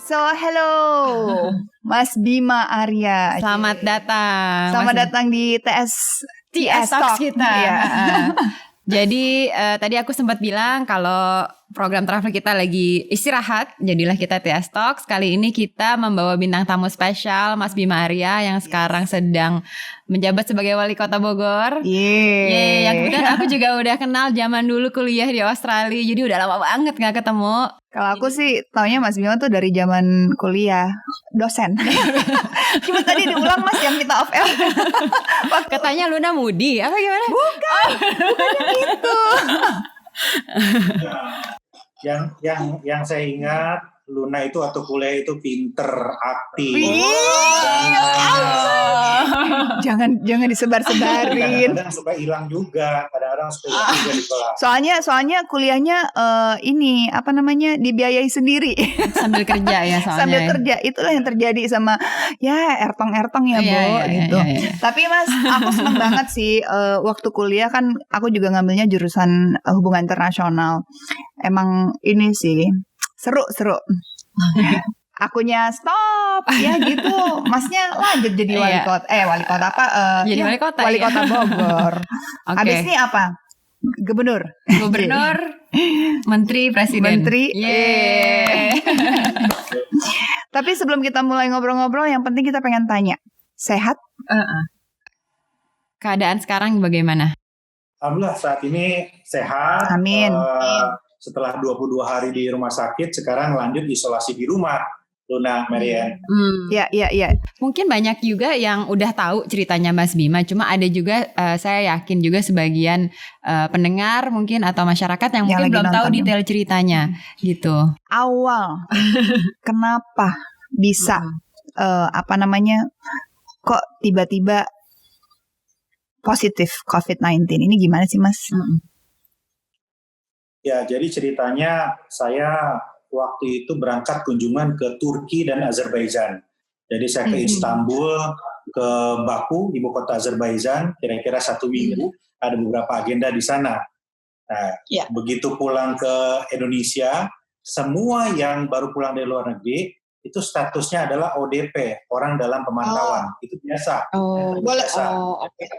So, hello Mas Bima Arya. Selamat datang. Selamat datang di TS Talks kita. Ya. Jadi tadi aku sempat bilang kalau program travel kita lagi istirahat, jadilah kita TS Talks. Kali ini kita membawa bintang tamu spesial Mas Bima Arya yang sekarang sedang menjabat sebagai wali kota Bogor. Yeay. Yang kebetulan aku juga udah kenal zaman dulu kuliah di Australia. Jadi udah lama banget gak ketemu. Kalau aku sih taunya Mas Bima tuh dari zaman kuliah dosen. Cuma tadi diulang Mas yang kita off air. Katanya Luna Moody, apa gimana? Bukan itu. Yang saya ingat Luna itu waktu kuliah itu pinter, aktif. Jangan disebar-sebarin. Kadang-kadang suka hilang juga, kadang-kadang suka hilang juga di kelas. Soalnya kuliahnya ini apa namanya dibiayai sendiri. Sambil kerja ya soalnya. Sambil kerja, itulah yang terjadi sama ya ertong-ertong ya Bo gitu. Tapi Mas, aku seneng banget sih waktu kuliah kan aku juga ngambilnya jurusan hubungan internasional. Emang ini sih seru. Akunya stop ya gitu. Masnya lanjut jadi wali kota. Wali kota apa? Jadi wali kota. Wali kota Bogor. Okay. Habis ini apa? Gubernur, menteri, presiden. Menteri. Tapi sebelum kita mulai ngobrol-ngobrol, yang penting kita pengen tanya, sehat? Keadaan sekarang bagaimana? Alhamdulillah saat ini sehat. Amin. Setelah 22 hari di rumah sakit, sekarang lanjut isolasi di rumah, Luna, Marian. Ya. Mungkin banyak juga yang udah tahu ceritanya Mas Bima, cuma ada juga saya yakin juga sebagian pendengar mungkin atau masyarakat yang mungkin belum tahu detail ceritanya gitu. Awal kenapa bisa kok tiba-tiba positif COVID-19 ini gimana sih Mas? Ya, jadi ceritanya saya waktu itu berangkat kunjungan ke Turki dan Azerbaijan. Jadi saya ke Istanbul, ke Baku, ibu kota Azerbaijan, kira-kira 1 minggu. Ada beberapa agenda di sana. Nah, begitu pulang ke Indonesia, semua yang baru pulang dari luar negeri, itu statusnya adalah ODP, orang dalam pemantauan. Itu biasa. Boleh. Okay.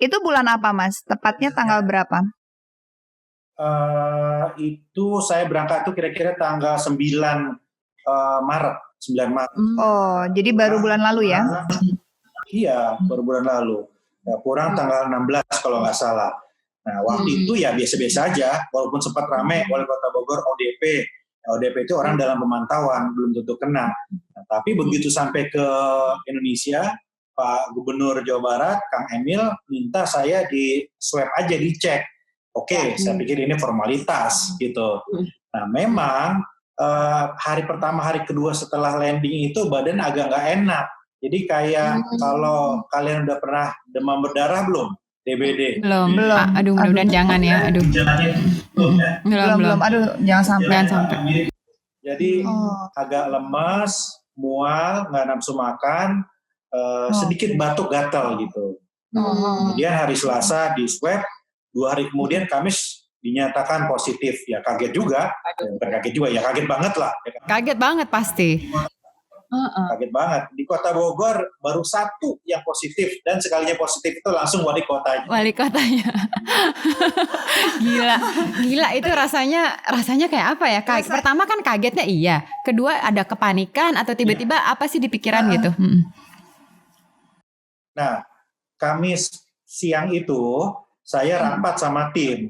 Itu bulan apa Mas? Tepatnya tanggal berapa? Itu saya berangkat tuh kira-kira tanggal 9 Maret. Oh, jadi baru bulan lalu ya? Iya, baru bulan lalu. Ya, kurang tanggal 16 kalau nggak salah. Nah, waktu itu ya biasa-biasa aja, walaupun sempat ramai wali kota Bogor ODP. ODP itu orang dalam pemantauan, belum tentu kena. Nah, tapi begitu sampai ke Indonesia, Pak Gubernur Jawa Barat, Kang Emil, minta saya di swab aja, dicek. Oke, saya pikir ini formalitas gitu. Nah, memang hari pertama, hari kedua setelah landing itu badan agak nggak enak. Jadi kayak kalau kalian udah pernah demam berdarah belum? DBD. Belum. Aduh, mudah-mudahan jangan ya. Aduh. Belum. Aduh, jangan sampai. Jadi agak lemas, mual, nggak nafsu makan, sedikit batuk gatal gitu. Kemudian hari Selasa di swab. 2 hari kemudian Kamis dinyatakan positif. Ya kaget juga. Bukan kaget juga, ya kaget banget lah. Kaget banget pasti. Kaget banget. Di kota Bogor baru 1 yang positif. Dan sekalinya positif itu langsung wali kotanya. Gila itu rasanya kayak apa ya? Pertama kan kagetnya iya. Kedua ada kepanikan atau tiba-tiba apa sih di pikiran gitu? Nah, Kamis siang itu saya rapat sama tim.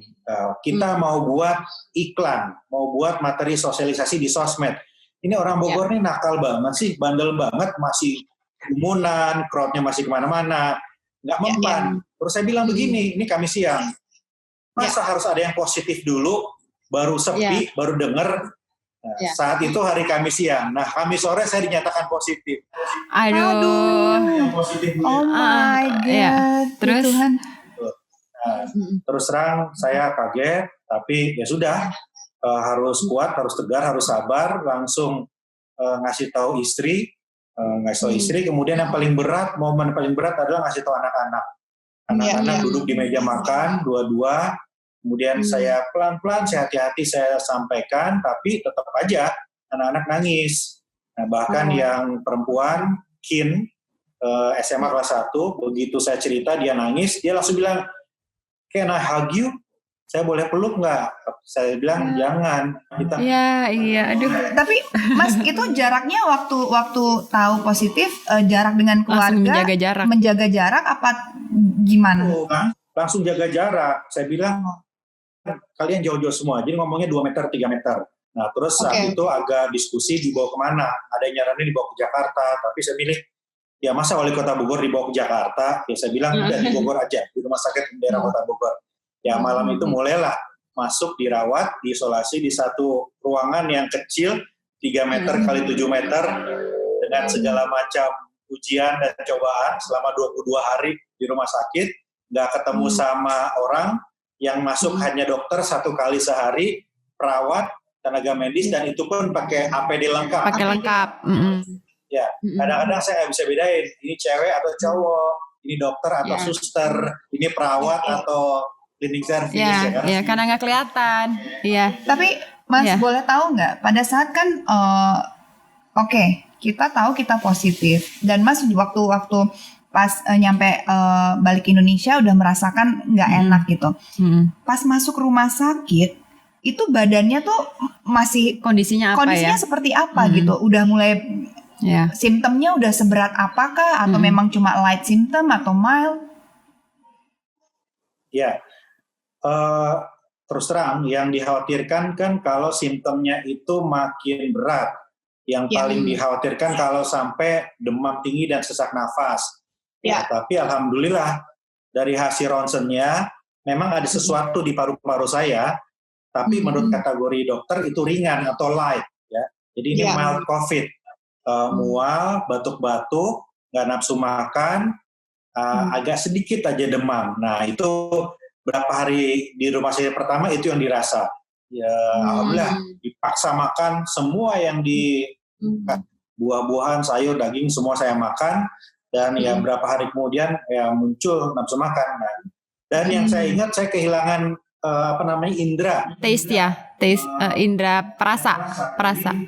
Kita mau buat iklan, mau buat materi sosialisasi di sosmed. Ini orang Bogor nih nakal banget sih, bandel banget, masih kerumunan, crowd-nya masih kemana-mana, nggak mempan. Terus saya bilang begini, ini Kamis siang, masa harus ada yang positif dulu, baru sepi, baru denger. Nah, saat itu hari Kamis siang. Nah, Kamis sore saya dinyatakan positif. Aduh. Yang positif. Oh my God. Terus? Tuhan. Terus terang saya kaget, tapi ya sudah, harus kuat, harus tegar, harus sabar, langsung ngasih tahu istri, kemudian yang paling berat, momen paling berat adalah ngasih tahu anak-anak. Anak-anak duduk di meja makan, dua-dua, kemudian saya pelan-pelan, saya hati-hati saya sampaikan, tapi tetap aja anak-anak nangis. Nah, bahkan yang perempuan, Kin, SMA kelas 1, begitu saya cerita dia nangis, dia langsung bilang, "Can I hug you? Saya boleh peluk nggak?" Saya bilang, "Jangan." Kita Iya, aduh. Tapi Mas itu jaraknya waktu tahu positif, jarak dengan Langsung keluarga menjaga jarak apa gimana? Langsung jaga jarak. Saya bilang, kalian jauh-jauh semua, jadi ngomongnya 2 meter, 3 meter. Nah, terus saat itu agak diskusi dibawa kemana. Ada yang nyaranin dibawa ke Jakarta, tapi saya milih, ya masa wali kota Bogor dibawa ke Jakarta? Ya saya bilang, udah di Bogor aja, di rumah sakit daerah kota Bogor. Ya malam itu mulailah masuk dirawat, diisolasi di satu ruangan yang kecil, 3 meter kali 7 meter, dengan segala macam ujian dan cobaan selama 22 hari di rumah sakit, nggak ketemu sama orang, yang masuk hanya dokter 1 kali sehari, perawat, tenaga medis, dan itu pun pakai APD lengkap. Ya, kadang-kadang saya nggak bisa bedain, ini cewek atau cowok, ini dokter atau suster, ini perawat atau cleaning service. Ya, karena nggak kelihatan. Iya. Tapi Mas boleh tahu nggak, pada saat kan, kita tahu kita positif, dan Mas waktu pas nyampe balik Indonesia udah merasakan nggak enak gitu. Pas masuk rumah sakit, itu badannya tuh masih kondisinya seperti apa gitu? Udah mulai simptomnya udah seberat apakah, atau memang cuma light symptom atau mild? Ya, terus terang yang dikhawatirkan kan kalau simptomnya itu makin berat. Yang paling dikhawatirkan kalau sampai demam tinggi dan sesak nafas. Tapi alhamdulillah dari hasil ronsennya memang ada sesuatu di paru-paru saya. Tapi menurut kategori dokter itu ringan atau light, ya. Jadi ini mild COVID, mual, batuk-batuk, nggak nafsu makan, agak sedikit aja demam. Nah itu berapa hari di rumah sakit pertama itu yang dirasa. Ya alhamdulillah dipaksa makan semua yang di buah-buahan, sayur, daging semua saya makan, dan ya berapa hari kemudian ya muncul nafsu makan. Nah, dan yang saya ingat saya kehilangan indra. Taste, indra perasa.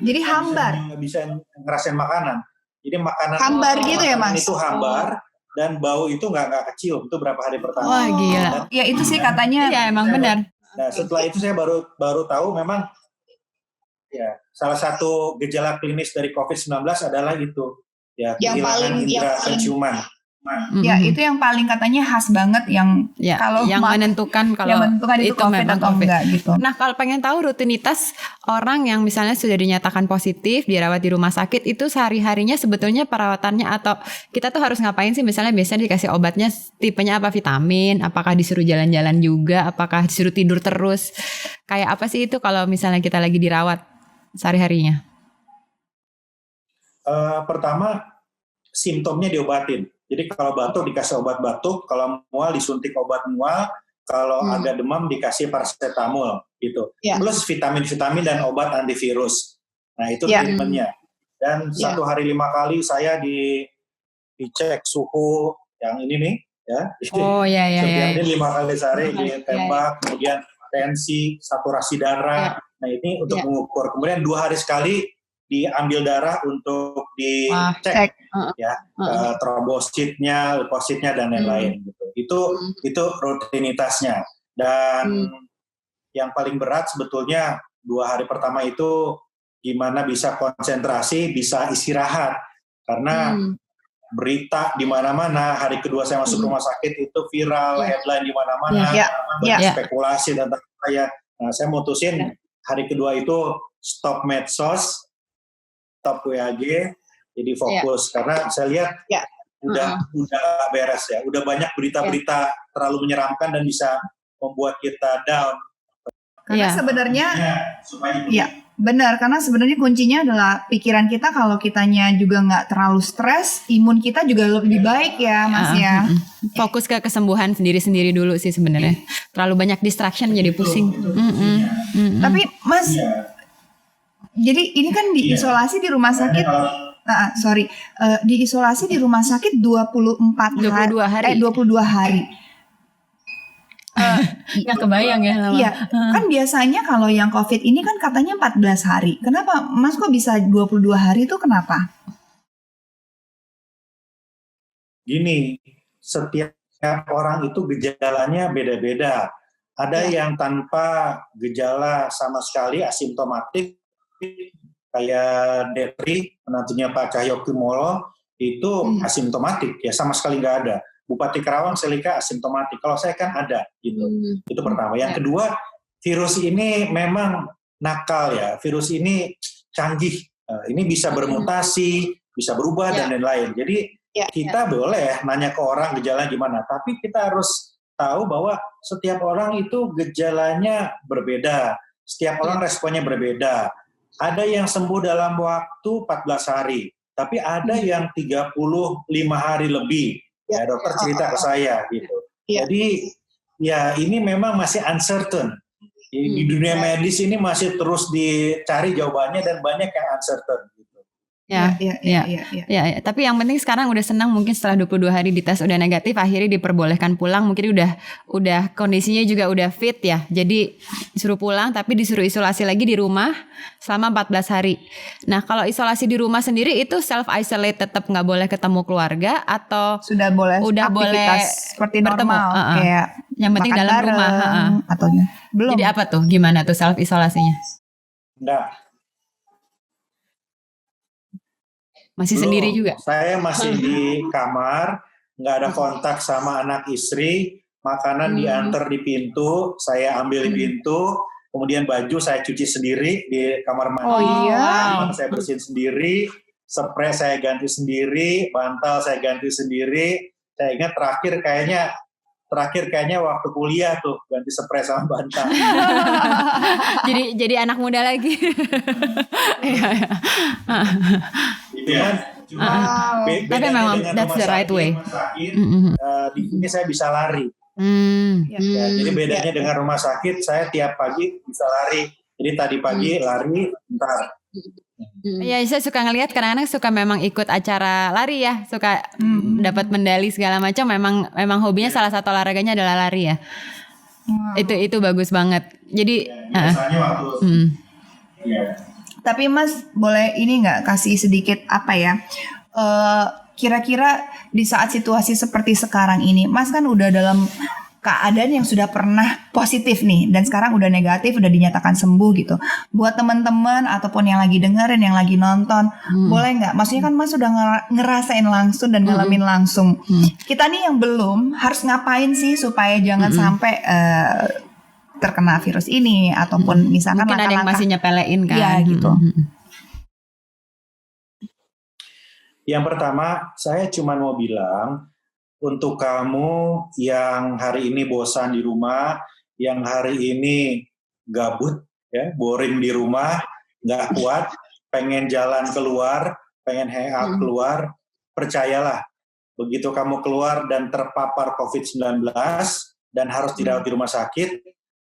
Jadi hambar. Nggak bisa ngerasain makanan. Jadi makanan hambar gitu ya Mas? Itu hambar dan bau itu nggak kecil. Itu berapa hari pertama. Wah gila. Ya itu sih katanya. Iya emang benar. Nah setelah itu saya baru tahu memang ya salah satu gejala klinis dari COVID-19 adalah itu. Ya kehilangan indera penciuman. Ya itu yang paling katanya khas banget yang kalau yang menentukan kalau itu COVID atau enggak gitu. Nah kalau pengen tahu rutinitas orang yang misalnya sudah dinyatakan positif dirawat di rumah sakit itu sehari-harinya sebetulnya perawatannya atau kita tuh harus ngapain sih? Misalnya biasanya dikasih obatnya tipenya apa, vitamin, apakah disuruh jalan-jalan juga, apakah disuruh tidur terus, kayak apa sih itu kalau misalnya kita lagi dirawat sehari-harinya? Pertama simptomnya diobatin. Jadi kalau batuk dikasih obat batuk, kalau mual disuntik obat mual, kalau agak demam dikasih paracetamol gitu. Plus vitamin-vitamin dan obat antivirus. Nah itu treatmentnya. Dan 1 hari 5 kali saya dicek suhu yang ini nih, ya. Setiap ini 5 kali sehari ditembak, kemudian tensi, saturasi darah. Nah ini untuk mengukur. Kemudian 2 hari sekali diambil darah untuk dicek trombositnya, leukositnya dan lain-lain gitu. Itu rutinitasnya. Dan yang paling berat sebetulnya 2 hari pertama itu gimana bisa konsentrasi, bisa istirahat. Karena berita di mana-mana, hari kedua saya masuk rumah sakit itu viral, headline di mana-mana, spekulasi dan saya. Nah, saya mutusin hari kedua itu stop medsos, stop WAG, jadi fokus karena saya lihat udah beres ya, udah banyak berita-berita terlalu menyeramkan dan bisa membuat kita down. Karena sebenarnya benar, karena sebenarnya kuncinya adalah pikiran kita. Kalau kitanya juga nggak terlalu stres, imun kita juga lebih baik ya Mas ya. Fokus ke kesembuhan sendiri-sendiri dulu sih sebenarnya. Terlalu banyak distraction jadi pusing. Tapi Mas, jadi ini kan diisolasi di rumah sakit. Diisolasi di rumah sakit 22 hari. Nggak kebayang ya lama. Iya, kan biasanya kalau yang COVID ini kan katanya 14 hari. Kenapa Mas kok bisa 22 hari itu kenapa? Gini, setiap orang itu gejalanya beda-beda. Ada yang tanpa gejala sama sekali, asimptomatik, kayak Depri, menantunya Pak Cahyokumolo, itu asimptomatik, ya sama sekali nggak ada. Bupati Karawang Selika asimptomatik, kalau saya kan ada, gitu. Itu pertama. Yang kedua, virus ini memang nakal ya, virus ini canggih. Ini bisa bermutasi, bisa berubah, dan lain-lain. Jadi kita boleh nanya ke orang gejalanya gimana, tapi kita harus tahu bahwa setiap orang itu gejalanya berbeda, setiap orang responnya berbeda. Ada yang sembuh dalam waktu 14 hari, tapi ada yang 35 hari lebih. Ya, dokter cerita ke saya gitu. Jadi ya ini memang masih uncertain. Di dunia medis ini masih terus dicari jawabannya dan banyak yang uncertain gitu. Ya. Tapi yang penting sekarang udah senang, mungkin setelah 22 hari dites udah negatif, akhirnya diperbolehkan pulang, mungkin udah kondisinya juga udah fit ya. Jadi disuruh pulang tapi disuruh isolasi lagi di rumah selama 14 hari. Nah, kalau isolasi di rumah sendiri itu self isolate, tetap nggak boleh ketemu keluarga atau sudah boleh udah boleh seperti normal kayak yang penting dalam bareng, rumah atau belum. Jadi apa tuh, gimana tuh self isolasinya? Enggak. Masih sendiri juga? Saya masih di kamar, nggak ada kontak sama anak istri, makanan diantar di pintu, saya ambil di pintu, kemudian baju saya cuci sendiri di kamar mandi, saya bersihin sendiri, spray saya ganti sendiri, bantal saya ganti sendiri. Saya ingat terakhir kayaknya waktu kuliah tuh ganti spray sama bantal. jadi anak muda lagi. Tapi memang that's the right way. Di sini saya bisa lari. Jadi bedanya dengan rumah sakit, saya tiap pagi bisa lari. Jadi tadi pagi lari, bentar. Ya, saya suka ngelihat kadang-kadang suka memang ikut acara lari ya, suka dapat medali segala macam. Memang hobinya salah satu olahraganya adalah lari ya. Itu bagus banget. Jadi biasanya waktu Tapi Mas boleh ini nggak kasih sedikit apa ya? Kira-kira di saat situasi seperti sekarang ini, Mas kan udah dalam keadaan yang sudah pernah positif nih, dan sekarang udah negatif, udah dinyatakan sembuh gitu. Buat teman-teman ataupun yang lagi dengerin, yang lagi nonton, boleh nggak? Maksudnya kan Mas sudah ngerasain langsung dan ngalamin langsung. Kita nih yang belum, harus ngapain sih supaya jangan sampai terkena virus ini, ataupun misalkan mungkin ada yang masih nyepelein kan? Iya gitu. Yang pertama, saya cuma mau bilang, untuk kamu yang hari ini bosan di rumah, yang hari ini gabut, ya, boring di rumah, nggak kuat, pengen jalan keluar, pengen hangout keluar, percayalah, begitu kamu keluar dan terpapar COVID-19 dan harus dirawat di rumah sakit,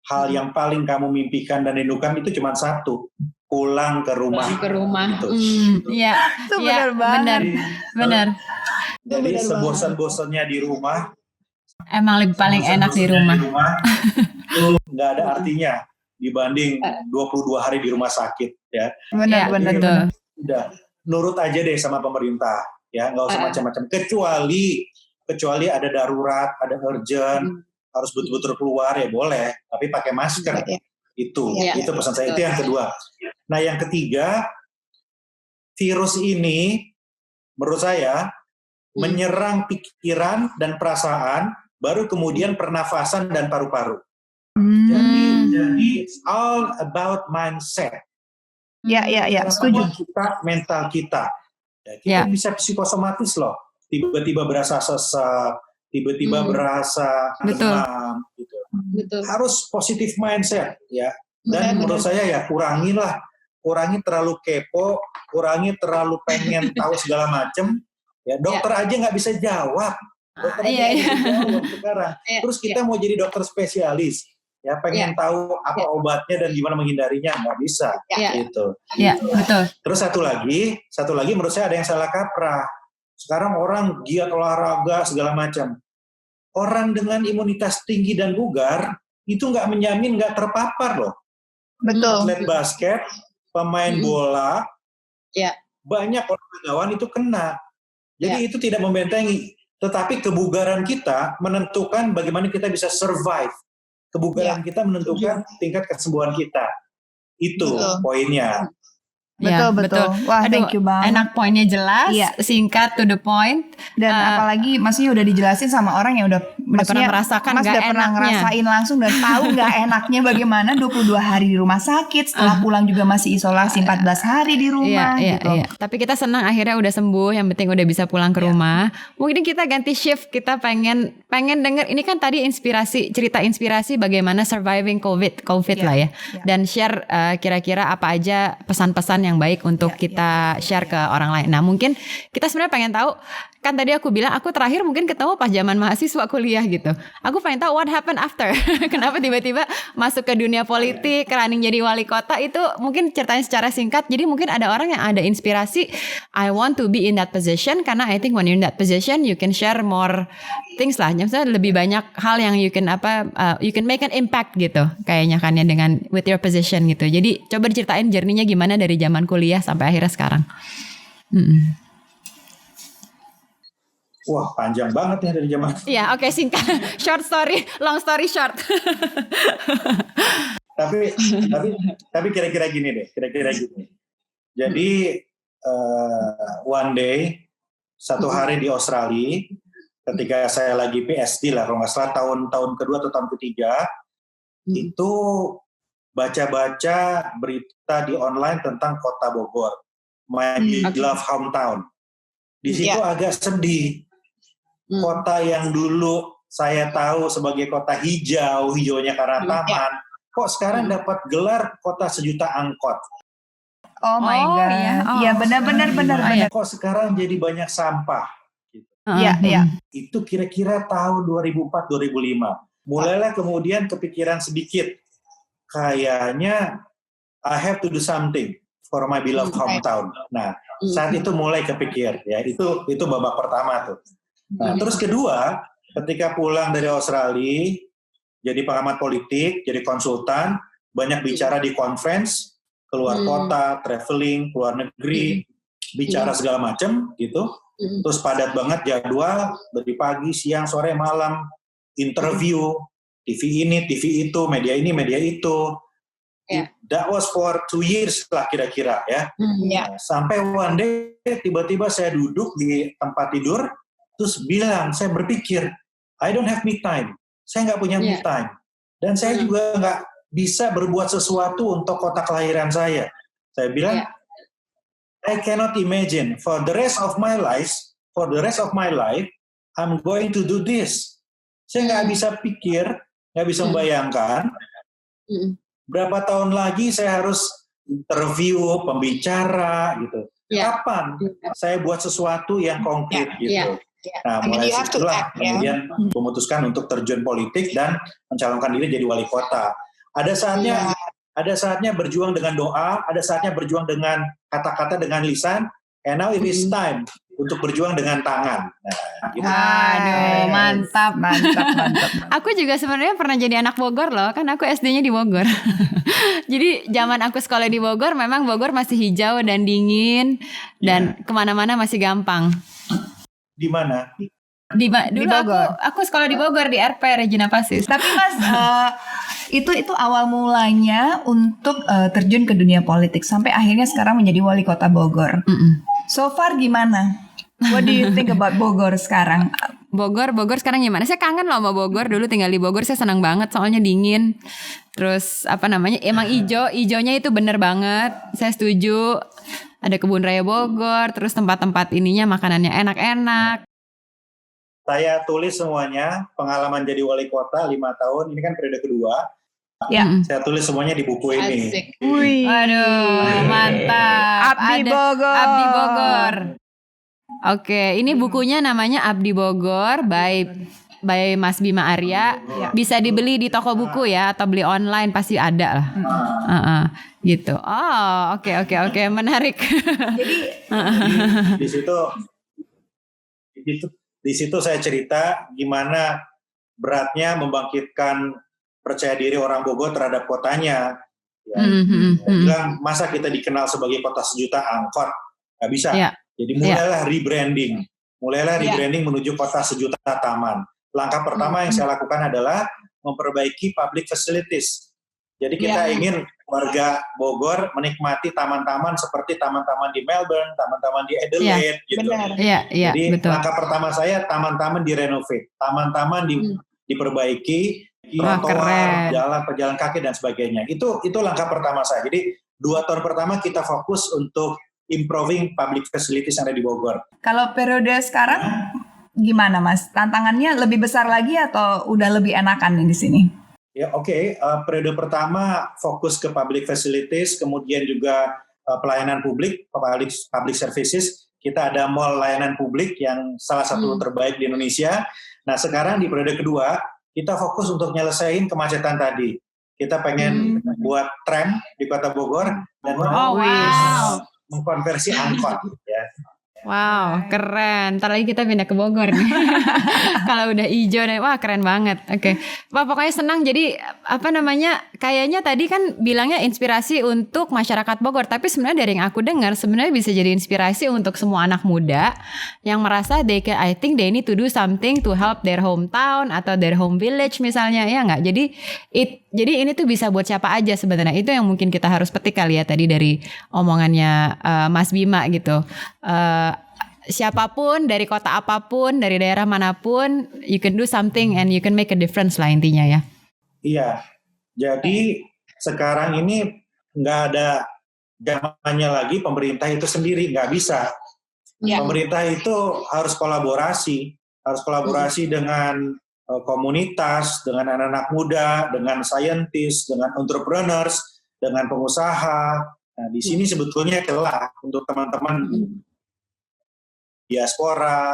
hal yang paling kamu mimpikan dan rindukan itu cuma satu, pulang ke rumah. Gitu. Iya, itu benar banget. Benar. Jadi sebosan-bosannya di rumah, emang lebih paling enak di rumah. Itu nggak ada artinya dibanding 22 hari di rumah sakit, ya. Benar. Udah, nurut aja deh sama pemerintah, ya, nggak usah macam-macam. Kecuali ada darurat, ada urgent, harus betul-betul keluar ya boleh, tapi pakai masker. Itu pesan saya. Itu yang kedua. Nah, yang ketiga, virus ini menurut saya menyerang pikiran dan perasaan, baru kemudian pernafasan dan paru-paru. Jadi it's all about mindset. Ya, setuju. Kita, mental kita. Kita bisa psikosomatis loh. Tiba-tiba berasa sesak, tiba-tiba berasa demam, gitu. Betul. Harus positif mindset, ya. Dan menurut saya ya kurangi terlalu kepo, kurangi terlalu pengen tahu segala macem. Ya, dokter aja nggak bisa jawab. Dokter aja nggak bisa jawab sekarang. Terus kita mau jadi dokter spesialis, ya pengen tahu apa obatnya dan gimana menghindarinya, nggak bisa. Gitu. Iya, betul. Terus satu lagi menurut saya ada yang salah kaprah. Sekarang orang giat olahraga segala macam. orang dengan imunitas tinggi dan bugar itu nggak menjamin nggak terpapar loh. Betul. Atlet basket, pemain bola, Ya. banyak olahragawan itu kena. Jadi itu tidak membentengi. Tetapi kebugaran kita menentukan bagaimana kita bisa survive. Kebugaran kita menentukan tingkat kesembuhan kita. Itu poinnya. Betul. Wah, Aduh, thank you banget. enak, poinnya jelas, Iya. singkat to the point. Dan apalagi maksudnya udah dijelasin sama orang yang udah pernah merasakan Mas nggak udah pernah enaknya. ngerasain langsung dan tahu nggak enaknya bagaimana 22 hari di rumah sakit, setelah pulang juga masih isolasi 14 hari di rumah gitu. Iya. Tapi kita senang akhirnya udah sembuh, yang penting udah bisa pulang ke rumah. Mungkin kita ganti shift, kita pengen denger, ini kan tadi cerita inspirasi bagaimana surviving COVID lah ya. Dan share kira-kira apa aja pesan-pesan yang baik untuk kita share ke orang lain. Nah, mungkin kita sebenarnya pengen tahu, kan tadi aku bilang aku terakhir mungkin ketemu pas zaman mahasiswa kuliah gitu. Aku pengen tahu what happened after. Kenapa tiba-tiba masuk ke dunia politik, running jadi wali kota, itu mungkin ceritain secara singkat. Jadi mungkin ada orang yang ada inspirasi, I want to be in that position, karena I think when you're in that position you can share more things lah. Maksudnya lebih banyak hal yang you can you can make an impact gitu. Kayaknya kan ya dengan with your position gitu. Jadi coba diceritain journey-nya gimana dari zaman kuliah sampai akhirnya sekarang. Wah, panjang banget ya dari zaman. Iya, oke, singkat. Short story, long story short. tapi kira-kira gini deh, Jadi one day, satu hari di Australia, ketika saya lagi PhD lah, kalau nggak salah tahun kedua atau tahun ketiga, itu baca-baca berita di online tentang kota Bogor, my beloved hometown. Di situ agak sedih. Kota yang dulu saya tahu sebagai kota hijaunya karena taman, kok sekarang dapat gelar kota sejuta angkot. Oh my god. Iya, benar. Kok sekarang jadi banyak sampah. Iya. Itu kira-kira tahun 2004-2005. Mulailah kemudian kepikiran sedikit, kayaknya I have to do something for my beloved hometown. Nah, saat itu mulai kepikir, ya itu babak pertama tuh. Nah, terus kedua, ketika pulang dari Australia, jadi pengamat politik, jadi konsultan, banyak bicara di conference, keluar kota, traveling, keluar negeri, bicara segala macam gitu. Terus padat banget jadwal dari pagi, siang, sore, malam, interview, TV ini, TV itu, media ini, media itu. That was for 2 years lah kira-kira ya. Nah, sampai one day tiba-tiba saya duduk di tempat tidur, terus saya berpikir, I don't have me time. Saya nggak punya me time. Dan saya juga nggak bisa berbuat sesuatu untuk kota kelahiran saya. Saya bilang, I cannot imagine for the rest of my life, I'm going to do this. Saya nggak bisa pikir, nggak bisa membayangkan, berapa tahun lagi saya harus interview, pembicara, gitu. Kapan saya buat sesuatu yang konkret, gitu. Nah, mulai situlah kemudian memutuskan untuk terjun politik dan mencalonkan diri jadi wali kota. Ada saatnya berjuang dengan doa, ada saatnya berjuang dengan kata-kata, dengan lisan, and now it is time untuk berjuang dengan tangan. Nah, gitu. Aduh, mantap. Aku juga sebenarnya pernah jadi anak Bogor loh, kan aku SD-nya di Bogor. Jadi zaman aku sekolah di Bogor, memang Bogor masih hijau dan dingin, dan kemana-mana masih gampang. Di mana? Dulu Bogor. aku sekolah di Bogor, di RP Regina Pacis. Tapi Mas, itu awal mulanya untuk terjun ke dunia politik sampai akhirnya sekarang menjadi wali kota Bogor. So far gimana? What do you think about Bogor sekarang? Bogor sekarang gimana? Saya kangen loh sama Bogor. Dulu tinggal di Bogor, saya senang banget soalnya dingin. Terus emang hijaunya itu bener banget. Saya setuju. Ada kebun raya Bogor, terus tempat-tempat ininya makanannya enak-enak. Saya tulis semuanya, pengalaman jadi wali kota 5 tahun, ini kan periode kedua. Saya tulis semuanya di buku ini. Wih. Aduh, mantap. Abdi Bogor. Abdi Bogor. Oke, ini bukunya namanya Abdi Bogor by Mas Bima Arya. Bisa dibeli di toko buku ya, atau beli online pasti ada lah. Gitu. Oh, oke, menarik. Jadi di situ saya cerita gimana beratnya membangkitkan percaya diri orang Bogor terhadap kotanya. Ya. Bilang masa kita dikenal sebagai kota sejuta angkot, nggak bisa. Jadi mulailah rebranding, menuju kota sejuta taman. Langkah pertama yang saya lakukan adalah memperbaiki public facilities. Jadi kita ingin warga Bogor menikmati taman-taman seperti taman-taman di Melbourne, taman-taman di Adelaide, gitu. Jadi betul. Langkah pertama saya taman-taman direnovate, taman-taman diperbaiki. Trotoar, jalan pejalan kaki dan sebagainya. Itu langkah pertama saya. Jadi 2 tahun pertama kita fokus untuk improving public facilities yang ada di Bogor. Kalau periode sekarang gimana Mas? Tantangannya lebih besar lagi atau udah lebih enakan di sini? Ya oke. Periode pertama fokus ke public facilities, kemudian juga pelayanan publik, public services. Kita ada mall layanan publik yang salah satu terbaik di Indonesia. Nah sekarang di periode kedua kita fokus untuk nyelesain kemacetan tadi. Kita pengen buat tram di Kota Bogor dan mengkonversi angkot. Ya. Wow, keren. Ntar lagi kita pindah ke Bogor nih. Kalau udah hijau nih, wah keren banget. Oke. Wah pokoknya senang. Jadi kayaknya tadi kan bilangnya inspirasi untuk masyarakat Bogor. Tapi sebenarnya dari yang aku dengar, sebenarnya bisa jadi inspirasi untuk semua anak muda yang merasa I think they need to do something to help their hometown atau their home village misalnya, ya nggak? Jadi ini tuh bisa buat siapa aja sebenarnya. Itu yang mungkin kita harus petik kali ya tadi dari omongannya Mas Bima gitu. Siapapun dari kota apapun, dari daerah manapun, you can do something and you can make a difference lah intinya ya. Iya. Jadi sekarang ini nggak ada zamannya lagi pemerintah itu sendiri, nggak bisa. Pemerintah itu harus kolaborasi dengan komunitas, dengan anak-anak muda, dengan saintis, dengan entrepreneurs, dengan pengusaha. Nah, di sini sebetulnya celah untuk teman-teman diaspora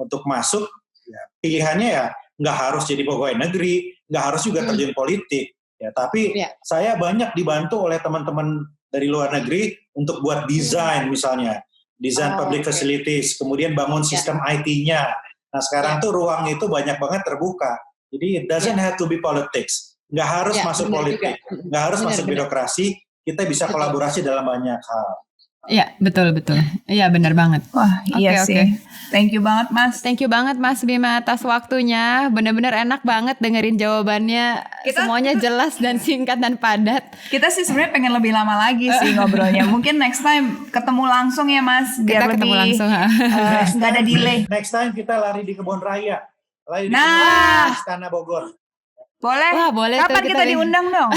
untuk masuk. Ya, pilihannya ya nggak harus jadi pegawai negeri, nggak harus juga terjun politik. Ya, tapi saya banyak dibantu oleh teman-teman dari luar negeri untuk buat desain misalnya, desain public facilities, kemudian bangun sistem IT-nya. Nah sekarang tuh ruang itu banyak banget terbuka. Jadi it doesn't have to be politics. Nggak harus masuk politik, nggak harus masuk birokrasi. Kita bisa kolaborasi dalam banyak hal. Iya betul. Iya benar banget. Wah iya sih. Thank you banget Mas. Thank you banget Mas Bima atas waktunya. Benar-benar enak banget dengerin jawabannya. Semuanya jelas dan singkat dan padat. Kita sih sebenarnya pengen lebih lama lagi sih ngobrolnya. Mungkin next time ketemu langsung ya Mas. Biar kita ketemu langsung. Nggak ada delay. Next time kita lari di Kebun Raya. Lari di Istana Bogor. Boleh. Wah, boleh. Kapan kita diundang dong?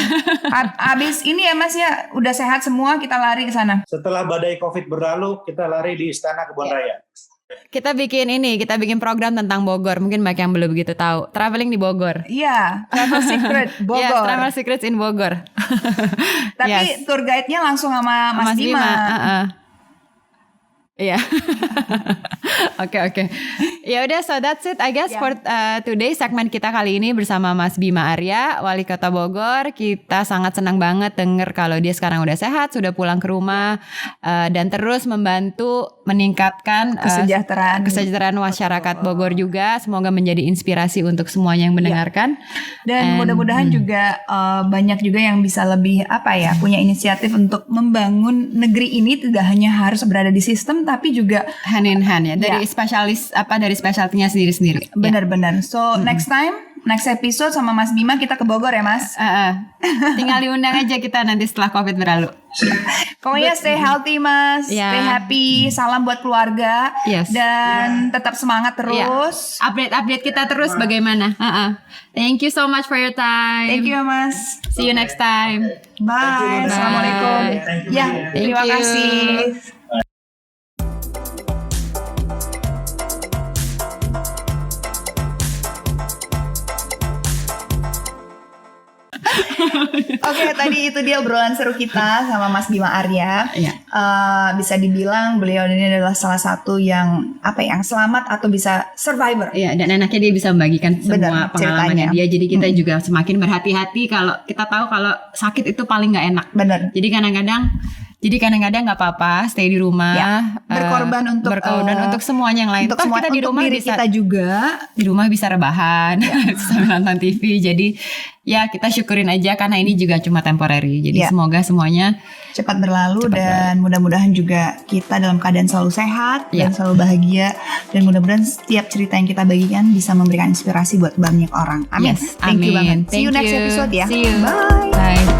Abis ini ya Mas ya, udah sehat semua kita lari ke sana. Setelah badai Covid berlalu, kita lari di Istana Kebun Raya. Kita bikin program tentang Bogor. Mungkin banyak yang belum begitu tahu. Traveling di Bogor. Iya, Travel Secret Bogor. Yes, Travel Secrets in Bogor. Tapi tour guide-nya langsung sama Mas Bima. Iya. Oke. Ya udah, so that's it I guess for today segmen kita kali ini bersama Mas Bima Arya, Wali Kota Bogor. Kita sangat senang banget denger kalau dia sekarang udah sehat, sudah pulang ke rumah dan terus membantu meningkatkan kesejahteraan masyarakat Bogor juga. Semoga menjadi inspirasi untuk semuanya yang mendengarkan. Dan mudah-mudahan juga banyak juga yang bisa lebih punya inisiatif untuk membangun negeri ini tidak hanya harus berada di sistem tapi juga hand in hand ya dari dari spesialtinya sendiri-sendiri. Benar-benar. So next episode sama Mas Bima kita ke Bogor ya Mas. Tinggal diundang aja kita nanti setelah Covid berlalu. Pokoknya stay healthy Mas, stay happy, salam buat keluarga dan tetap semangat terus. Update kita terus bagaimana. Thank you so much for your time. Thank you Mas. See you next time. Bye. Assalamualaikum. Terima kasih. Oke, tadi itu dia obrolan seru kita sama Mas Bima Arya. Bisa dibilang beliau ini adalah salah satu yang selamat atau bisa survivor. Iya, dan enaknya dia bisa membagikan semua pengalamannya dia. Jadi kita juga semakin berhati-hati kalau kita tahu kalau sakit itu paling nggak enak. Benar. Jadi kadang-kadang Jadi kadang-kadang nggak apa-apa stay di rumah, berkorban untuk semuanya yang lain. Untuk semua, kita di rumah diri bisa, kita juga di rumah bisa rebahan sambil nonton TV. Jadi ya kita syukurin aja karena ini juga cuma temporary. Jadi semoga semuanya cepat berlalu dan mudah-mudahan juga kita dalam keadaan selalu sehat dan selalu bahagia, dan mudah-mudahan setiap cerita yang kita bagikan bisa memberikan inspirasi buat banyak orang. Amin. Yes, Thank you banget. See you next episode ya. Bye.